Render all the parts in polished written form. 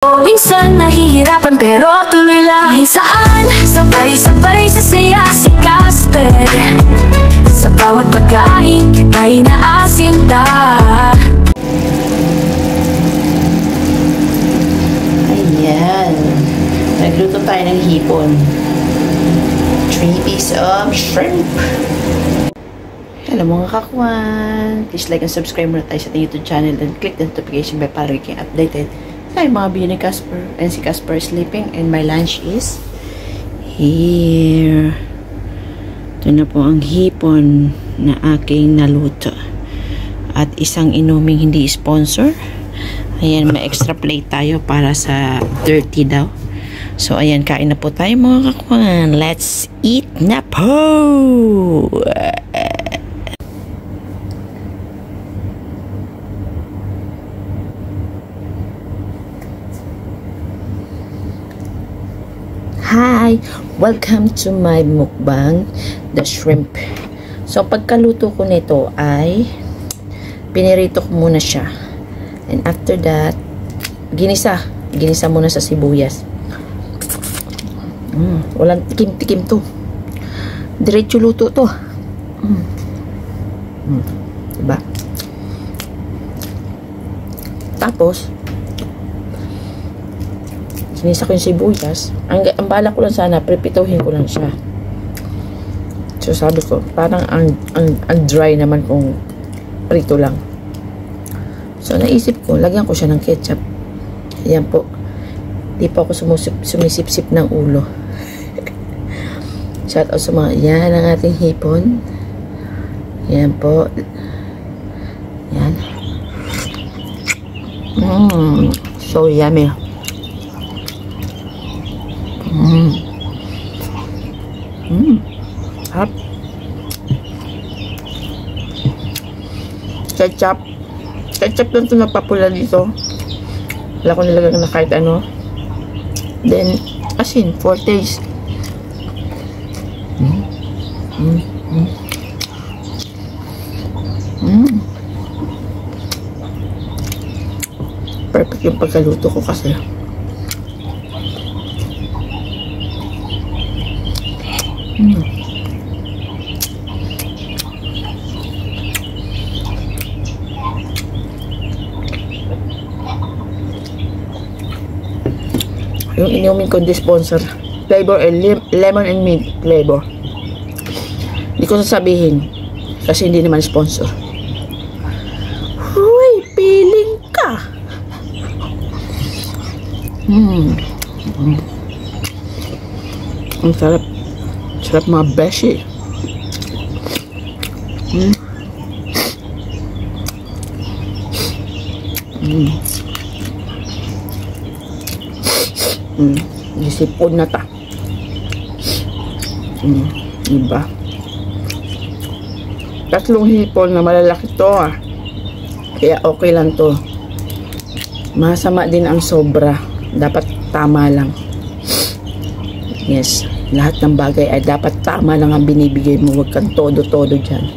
Minsan nahihirapan pero tuloy lang. Saan? Sabay-sabay sa saya si Casper. Sa bawat pagkain kita'y naasinta. Ayan, nagluto tayo ng hipon. 3 pieces of shrimp. Hello mga kakwan, please like and subscribe muna tayo sa ating YouTube channel and click the notification bell para kayo updated tayo mga video ni Casper. And si Casper is sleeping and my lunch is here. Ito na po ang hipon na aking naluto at isang inuming hindi sponsor. Ayan, may extra plate tayo para sa dirty daw. So ayan, kain na po tayo mga kakwan. Let's eat na po! Hi! Welcome to my mukbang, the shrimp. So, pagkaluto ko nito ay pinirito ko muna siya. And after that, ginisa muna sa sibuyas. Walang tikim-tikim to. Diretso luto to. Diba? Tapos, sinisa ko yung sibuyas. Ang bala ko lang sana, prepituhin ko lang siya. So sabi ko, parang ang dry naman kung prito lang. So naisip ko, lagyan ko siya ng ketchup. Ayan po. Di pa ako sumisip-sip ng ulo. Shout out sa mga, yan ang ating hipon. Yan po. Yan. So yummy. Hap. Ketchup lang ito napapula dito. Wala ko nilagay na kahit ano. Then asin for taste. Perfect yung pagkaluto ko kasi. Yung inumin ko di sponsor flavor and lemon and mint flavor. Hindi ko sasabihin kasi hindi naman sponsor. Huy, piling ka. Ang sarap. Sarap mga beshi. Disipon na ta. Diba? Tatlong hipon na malalaki to kaya okay lang to. Masama din ang sobra. Dapat tama lang. Yes. Lahat ng bagay ay dapat tama lang ang binibigay mo. Huwag kang todo-todo dyan.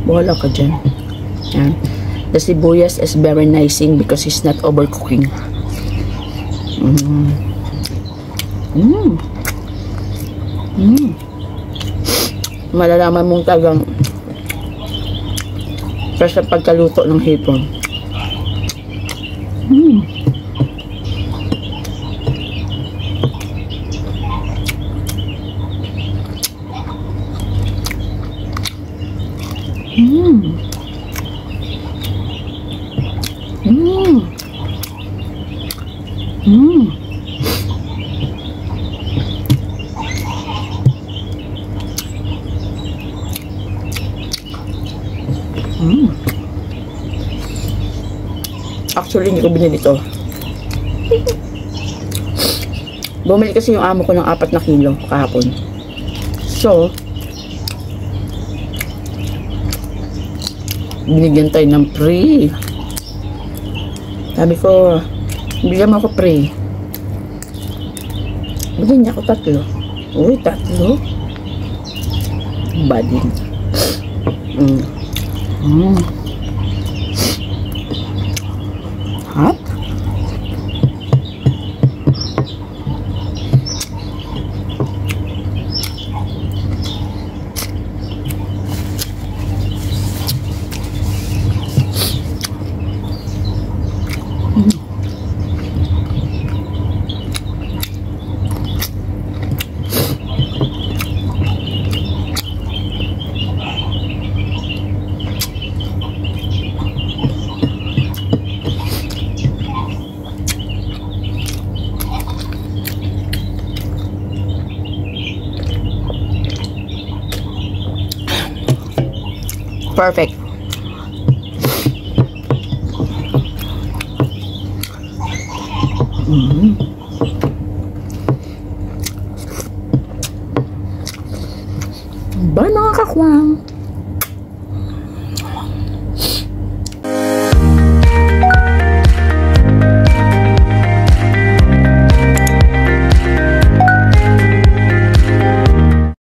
Wala ka dyan. Yan. The sibuyas is very nicing because it's not overcooking. Malalaman mong tagang sa pagkaluto ng hipon. Actually, hindi ko binili ito. Bumili kasi yung amo ko ng 4 na kilo kahapon. So, binigyan tayo ng free. Sabi ko, bigyan mo ako free. Bigyan niya ako 3. Uy, 3. Badin. Huh? Perfect. Mm-hmm.